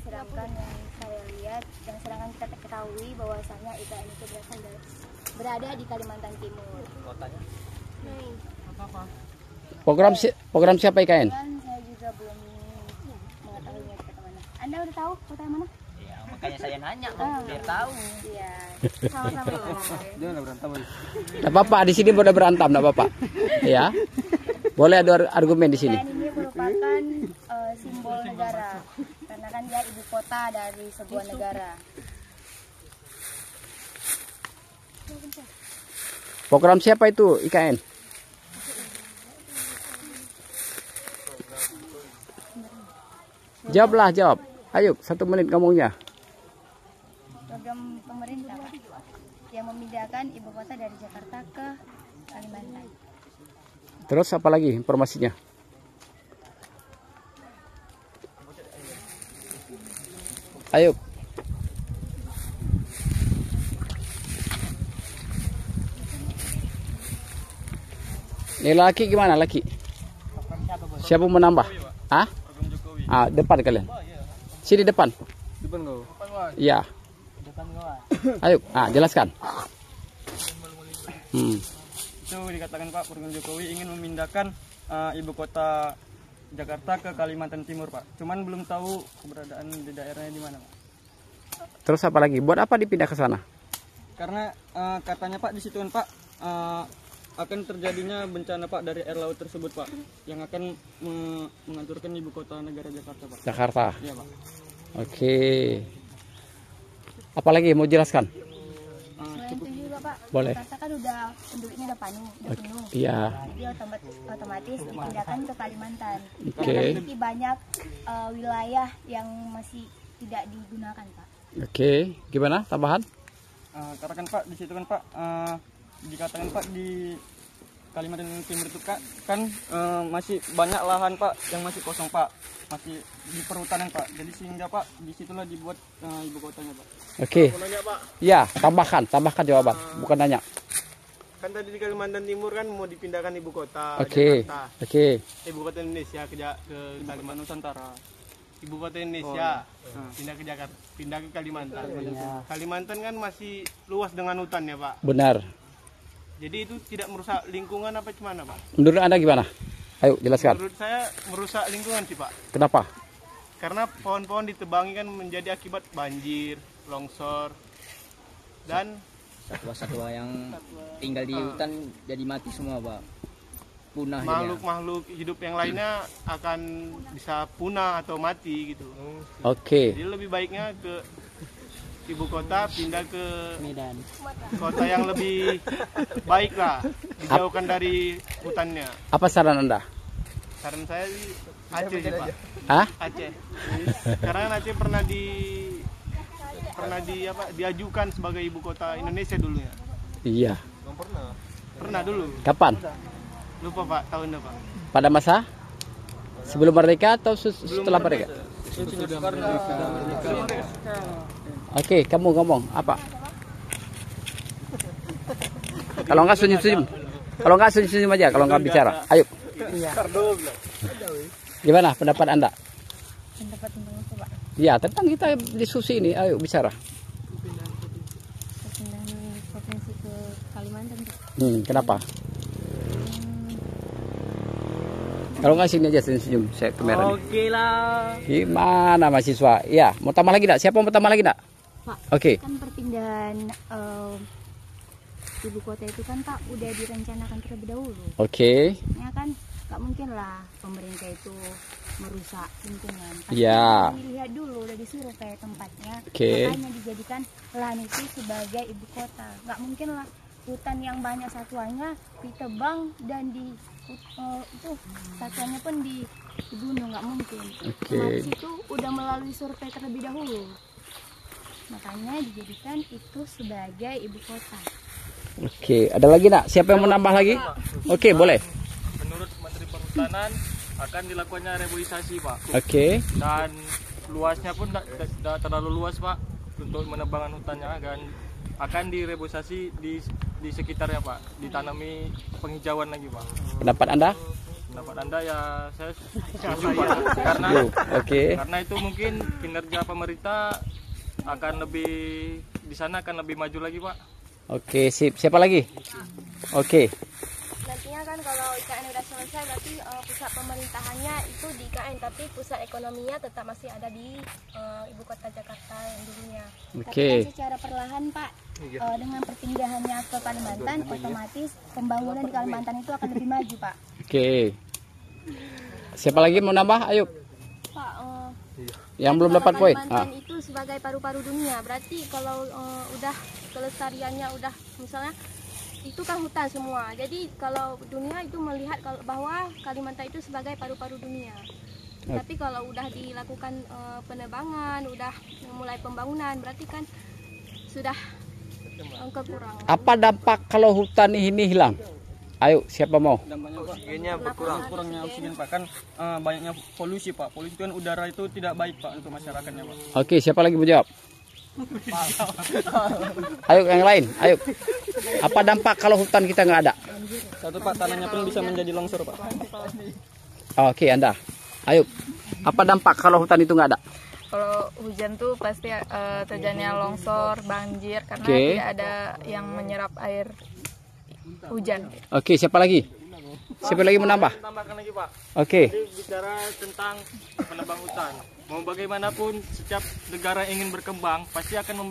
sedangkan yang saya lihat dan sedangkan kita ketahui bahwasanya IKN itu berada di Kalimantan Timur. Kotanya? Program siapa IKN? Dan saya juga belum mengetahuinya kota mana. Anda udah tahu kota yang mana? Ya, makanya saya nanya biar tahu. Iya. Sama-sama. Jangan berantem. Tidak apa-apa, di sini boleh berantem, tidak apa-apa. Ya, boleh ada argumen di sini. IKN ini merupakan simbol negara, karena kan dia ibu kota dari sebuah negara. Program siapa itu IKN? Jawablah, jawab. Ayo, 1 menit ngomongnya. Program pemerintah Pak, yang memindahkan ibu kota dari Jakarta ke Kalimantan. Terus apa lagi informasinya? Ayo. Ini laki gimana laki? Siapa mau menambah? Ah? Ah, depan kalian. Sini depan. Depan kau. Iya. Depan gua. Ayo, jelaskan. Itu dikatakan Pak, program Jokowi ingin memindahkan ibu kota Jakarta ke Kalimantan Timur Pak. Cuman belum tahu keberadaan di daerahnya di mana Pak. Terus apa lagi? Buat apa dipindah ke sana? Karena katanya Pak di situ kan Pak akan terjadinya bencana Pak dari air laut tersebut Pak, yang akan menghancurkan ibu kota negara Jakarta Pak. Jakarta. Iya Pak. Oke. Apalagi mau jelaskan? Selain itu juga Pak, Boleh. Jakarta kan udah penduduknya udah penuh. Iya. Jadi otomatis dipindahkan ke Kalimantan. Oke. Karena memiliki banyak wilayah yang masih tidak digunakan Pak. Oke. Gimana tambahan? Karena kan Pak di situ kan Pak dikatakan Pak di Kalimantan Timur itu kan masih banyak lahan Pak yang masih kosong Pak, masih di perhutanan Pak. Jadi sehingga Pak disitulah dibuat ibu kotanya Pak. Oke. Mau nanya Pak, Ya, tambahkan jawaban, bukan nanya. kan tadi di Kalimantan Timur kan mau dipindahkan ibu kota Oke. Jakarta, Oke. ibu kota Indonesia ke Kalimantan Nusantara. ibu kota Indonesia pindah ke Jakarta, pindah ke Kalimantan. Kalimantan kan masih luas dengan hutan ya Pak. Benar. Jadi itu tidak merusak lingkungan apa gimana Pak? Menurut Anda gimana? Ayo jelaskan. Menurut saya merusak lingkungan sih Pak. Kenapa? Karena pohon-pohon ditebangi kan menjadi akibat banjir, longsor, dan Satwa-satwa yang tinggal di hutan jadi mati semua Pak. Punah jadinya. makhluk-makhluk hidup yang lainnya akan bisa punah atau mati gitu. Oke. Jadi lebih baiknya ke ibu kota pindah ke Medan. kota yang lebih baik lah, dijauhkan dari hutannya. Apa saran Anda? Saran saya di Aceh sih Pak. Hah? Aceh. Karena kan Aceh pernah diajukan sebagai ibu kota Indonesia dulunya. Iya. Pernah dulu. Kapan? Lupa Pak tahunnya Pak. Pada masa sebelum merdeka atau setelah merdeka? Oke, kamu ngomong apa? Kalau enggak senyum-senyum. Kalau enggak senyum-senyum aja, kalau enggak bicara. Ayo. Gimana pendapat Anda? Pendapat tentang itu Pak, Ya, tentang kita diskusi ini. Ayo bicara. perpindahan provinsi ke Kalimantan Pak. Kenapa? Kalau enggak sini aja senyum-senyum, saya kamera. Oke lah. Gimana mahasiswa? Iya, mau tambah lagi enggak? Siapa mau tambah lagi enggak? Pak, Oke. kan perpindahan ibu kota itu kan Pak udah direncanakan terlebih dahulu. Oke. Ya kan nggak mungkin lah pemerintah itu merusak lingkungan. Pasti Iya. dilihat dulu, udah disurvei tempatnya. Oke. Makanya dijadikan lahan itu sebagai ibu kota. Nggak mungkin lah hutan yang banyak satuannya ditebang dan itu satuannya pun dibunuh, nggak mungkin. Oke. Otomatis itu udah melalui survei terlebih dahulu. Makanya dijadikan itu sebagai ibu kota. Oke, ada lagi enggak? Siapa yang mau nambah lagi? Oke, boleh. Menurut Menteri Perhutanan akan dilakukannya reboisasi Pak. Oke. Dan luasnya pun tidak terlalu luas Pak untuk menebangan hutannya, dan akan direboisasi di sekitarnya Pak, ditanami penghijauan lagi Pak. Pendapat Anda? pendapat Anda ya saya setuju Pak. Karena Oke. karena itu mungkin kinerja pemerintah akan lebih di sana akan lebih maju lagi Pak. Oke, sip. Siapa lagi? Oke. Nantinya kan kalau IKN udah selesai berarti pusat pemerintahannya itu di IKN, tapi pusat ekonominya tetap masih ada di ibu kota Jakarta yang dulunya. Oke. Tapi kan secara perlahan Pak, dengan perpindahannya ke Kalimantan, otomatis pembangunan di Kalimantan itu akan lebih maju Pak. Oke. Siapa lagi mau nambah? Ayo. Pak, Yang kan belum kalau dapat poin. Kalimantan itu sebagai paru-paru dunia, berarti kalau udah kelestariannya udah misalnya itu kan hutan semua. Jadi kalau dunia itu melihat bahwa Kalimantan itu sebagai paru-paru dunia. Tapi kalau udah dilakukan penebangan, udah mulai pembangunan, berarti kan sudah kekurangan. Apa dampak kalau hutan ini hilang? Ayo, siapa mau? Dampaknya Pak, oksigennya kurangnya oksigen Pak, kan banyaknya polusi Pak. Polusi kan udara itu tidak baik Pak untuk masyarakatnya Pak. Oke, siapa lagi mau jawab? Ayo yang lain, ayo. Apa dampak kalau hutan kita nggak ada? Satu Pak, tanahnya pun bisa menjadi longsor Pak. Oke, Anda. Ayo. Apa dampak kalau hutan itu nggak ada? Kalau hujan tuh pasti terjadinya longsor, banjir karena Oke. tidak ada yang menyerap air hujan. Oke, siapa lagi? Siapa lagi menambah? Tambahkan lagi Pak. Oke. Jadi bicara tentang penebang hutan. Mau bagaimanapun setiap negara ingin berkembang pasti akan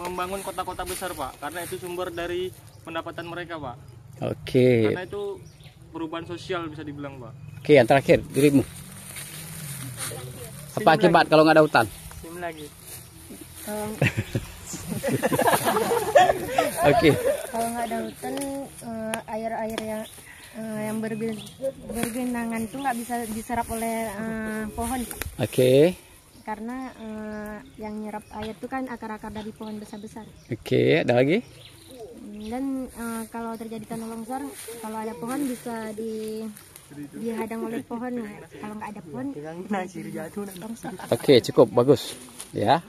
membangun kota-kota besar Pak. Karena itu sumber dari pendapatan mereka Pak. Oke. Karena itu perubahan sosial bisa dibilang Pak. Oke, yang terakhir dirimu. Apa akibat kalau nggak ada hutan? Sim lagi. Oke. Kalau nggak ada hutan, air-air yang bergenangan itu nggak bisa diserap oleh pohon, Oke. karena yang nyerap air itu kan akar-akar dari pohon besar-besar. Oke, ada lagi? Dan kalau terjadi tanah longsor, kalau ada pohon bisa dihadang oleh pohon. Kalau nggak ada pohon, longsor. Oke, cukup bagus. Ya.